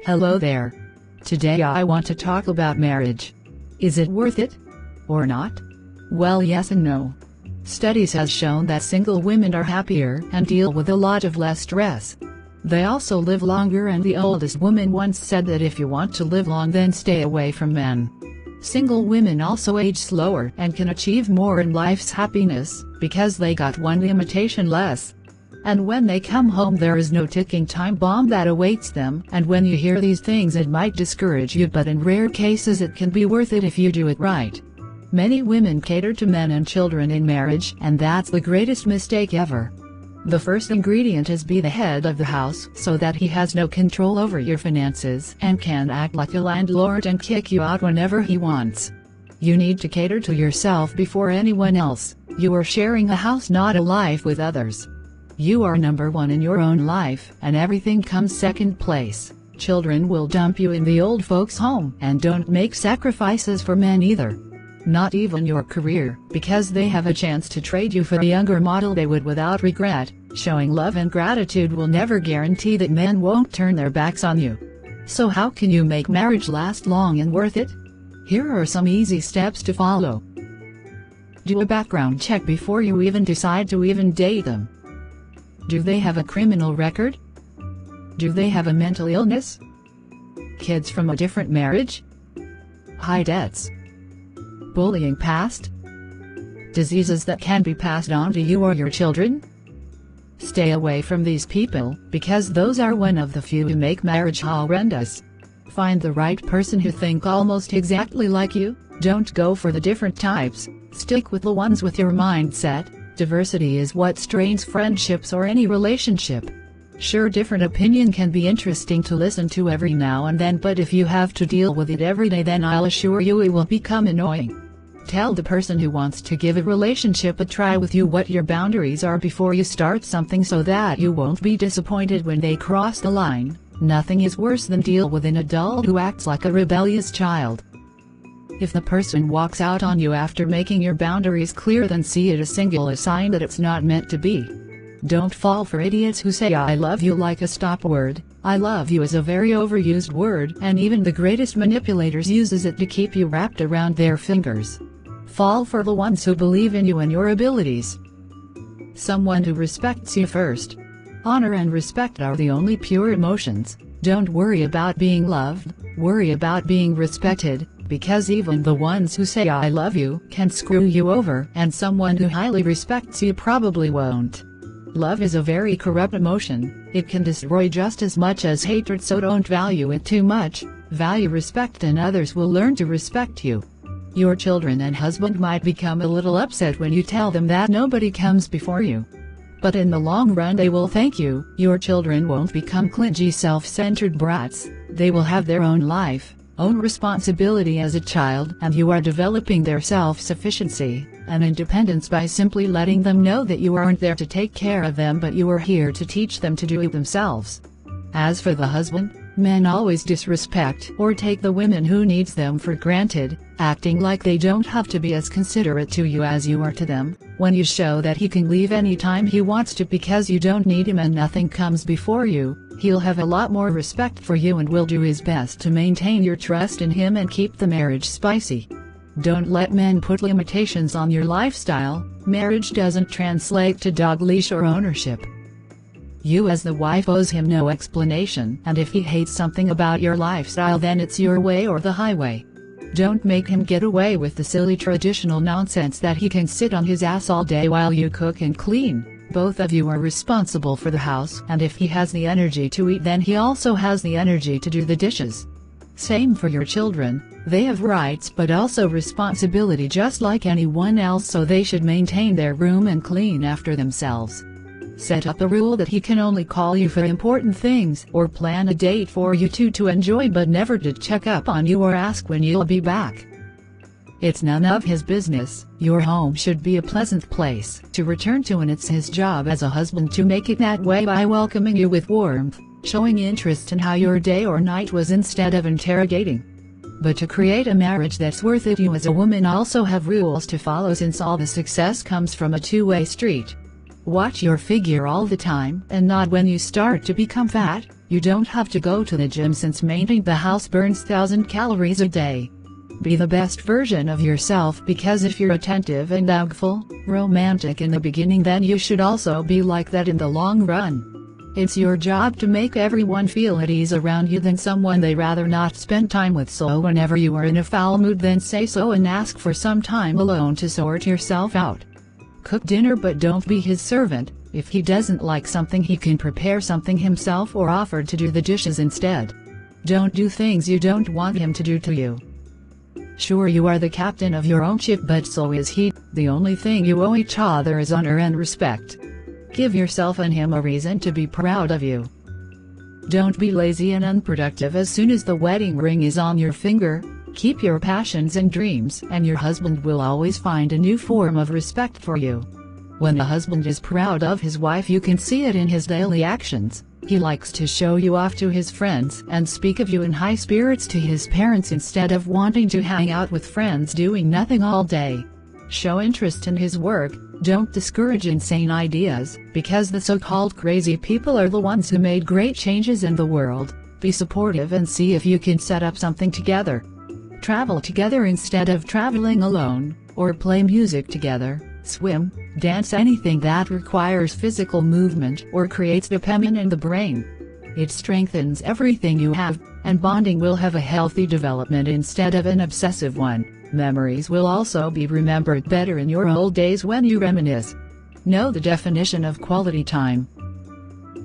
Hello there. Today I want to talk about marriage. Is it worth it? Or not? Well, yes and no. Studies has shown that single women are happier and deal with a lot of less stress. They also live longer, and the oldest woman once said that if you want to live long, then stay away from men. Single women also age slower and can achieve more in life's happiness, because they got one limitation less. And when they come home, there is no ticking time bomb that awaits them. And when you hear these things, it might discourage you, but in rare cases it can be worth it if you do it right. Many women cater to men and children in marriage, and that's the greatest mistake ever. The first ingredient is be the head of the house, so that he has no control over your finances and can act like a landlord and kick you out whenever he wants. You need to cater to yourself before anyone else. You are sharing a house, not a life with others. You are number one in your own life, and everything comes second place. Children will dump you in the old folks' home, and don't make sacrifices for men either. Not even your career, because they have a chance to trade you for the younger model they would without regret. Showing love and gratitude will never guarantee that men won't turn their backs on you. So how can you make marriage last long and worth it? Here are some easy steps to follow. Do a background check before you even decide to even date them. Do they have a criminal record? Do they have a mental illness? Kids from a different marriage? High debts? Bullying past? Diseases that can be passed on to you or your children? Stay away from these people, because those are one of the few who make marriage horrendous. Find the right person who think almost exactly like you. Don't go for the different types, stick with the ones with your mindset. Diversity is what strains friendships or any relationship. Sure, different opinion can be interesting to listen to every now and then, but if you have to deal with it every day, then I'll assure you it will become annoying. Tell the person who wants to give a relationship a try with you what your boundaries are before you start something, so that you won't be disappointed when they cross the line. Nothing is worse than deal with an adult who acts like a rebellious child. If the person walks out on you after making your boundaries clear, then see it as a sign that it's not meant to be. Don't fall for idiots who say "I love you" like a stop word. I love you is a very overused word, and even the greatest manipulators uses it to keep you wrapped around their fingers. Fall for the ones who believe in you and your abilities. Someone who respects you first. Honor and respect are the only pure emotions. Don't worry about being loved, worry about being respected. Because even the ones who say "I love you" can screw you over, and someone who highly respects you probably won't. Love is a very corrupt emotion. It can destroy just as much as hatred, so don't value it too much. Value respect, and others will learn to respect you. Your children and husband might become a little upset when you tell them that nobody comes before you. But in the long run they will thank you. Your children won't become clingy, self-centered brats. They will have their own life, own responsibility as a child, and you are developing their self-sufficiency and independence by simply letting them know that you aren't there to take care of them, but you are here to teach them to do it themselves. As for the husband, men always disrespect or take the women who needs them for granted, acting like they don't have to be as considerate to you as you are to them. When you show that he can leave anytime he wants to because you don't need him and nothing comes before you, he'll have a lot more respect for you and will do his best to maintain your trust in him and keep the marriage spicy. Don't let men put limitations on your lifestyle. Marriage doesn't translate to dog leash or ownership. You as the wife owes him no explanation, and if he hates something about your lifestyle, then it's your way or the highway. Don't make him get away with the silly traditional nonsense that he can sit on his ass all day while you cook and clean. Both of you are responsible for the house, and if he has the energy to eat, then he also has the energy to do the dishes. Same for your children. They have rights but also responsibility just like anyone else, so they should maintain their room and clean after themselves. Set up a rule that he can only call you for important things, or plan a date for you two to enjoy, but never to check up on you or ask when you'll be back. It's none of his business. Your home should be a pleasant place to return to, and it's his job as a husband to make it that way by welcoming you with warmth, showing interest in how your day or night was instead of interrogating. But to create a marriage that's worth it, you as a woman also have rules to follow, since all the success comes from a two-way street. Watch your figure all the time, and not when you start to become fat. You don't have to go to the gym since maintaining the house burns 1,000 calories a day. Be the best version of yourself, because if you're attentive and doubtful, romantic in the beginning, then you should also be like that in the long run. It's your job to make everyone feel at ease around you than someone they rather not spend time with. So whenever you are in a foul mood, then say so and ask for some time alone to sort yourself out. Cook dinner, but don't be his servant. If he doesn't like something, he can prepare something himself or offer to do the dishes instead. Don't do things you don't want him to do to you. Sure, you are the captain of your own ship, but so is he. The only thing you owe each other is honor and respect. Give yourself and him a reason to be proud of you. Don't be lazy and unproductive as soon as the wedding ring is on your finger. Keep your passions and dreams, and your husband will always find a new form of respect for you. When the husband is proud of his wife, you can see it in his daily actions. He likes to show you off to his friends and speak of you in high spirits to his parents instead of wanting to hang out with friends doing nothing all day. Show interest in his work. Don't discourage insane ideas, because the so-called crazy people are the ones who made great changes in the world. Be supportive and see if you can set up something together. Travel together instead of traveling alone, or play music together, swim, dance, anything that requires physical movement or creates dopamine in the brain. It strengthens everything you have, and bonding will have a healthy development instead of an obsessive one. Memories will also be remembered better in your old days when you reminisce. Know the definition of quality time.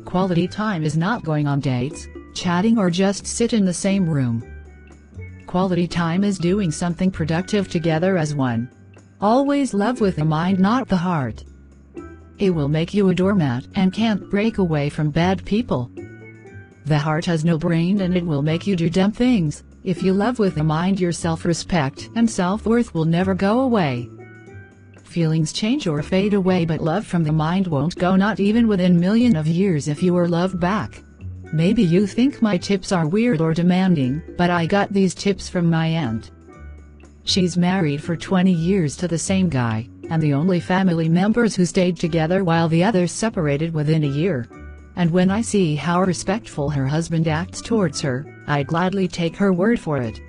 Quality time is not going on dates, chatting, or just sit in the same room. Quality time is doing something productive together as one. Always love with the mind, not the heart. It will make you a doormat and can't break away from bad people. The heart has no brain and it will make you do dumb things. If you love with the mind, your self-respect and self-worth will never go away. Feelings change or fade away, but love from the mind won't go, not even within millions of years if you are loved back. Maybe you think my tips are weird or demanding, but I got these tips from my aunt. She's married for 20 years to the same guy, and the only family members who stayed together while the others separated within a year. And when I see how respectful her husband acts towards her, I gladly take her word for it.